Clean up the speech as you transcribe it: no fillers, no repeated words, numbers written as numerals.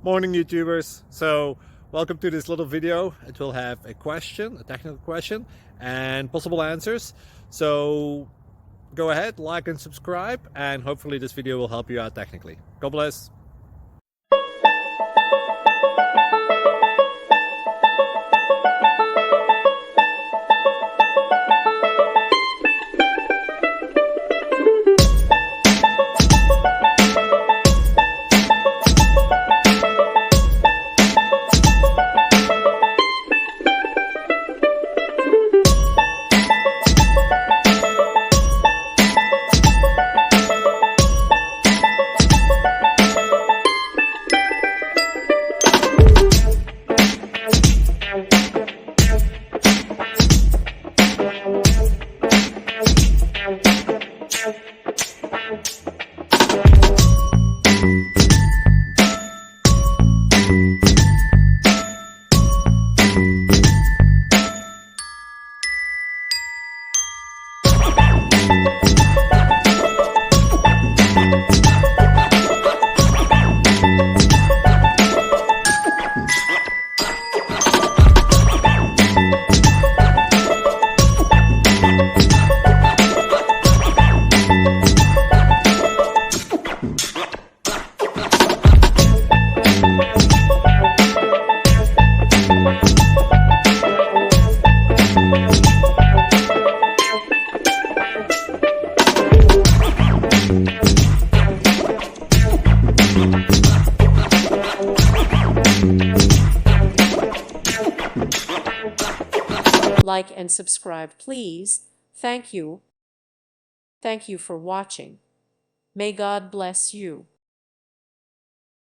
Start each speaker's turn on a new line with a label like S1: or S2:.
S1: Morning YouTubers. So welcome to this little video. It will have a question, a technical question, and possible answers. So go ahead, like and subscribe, and hopefully this video will help you out technically. God bless.
S2: Like and subscribe, please. Thank you. Thank you for watching. May God bless you.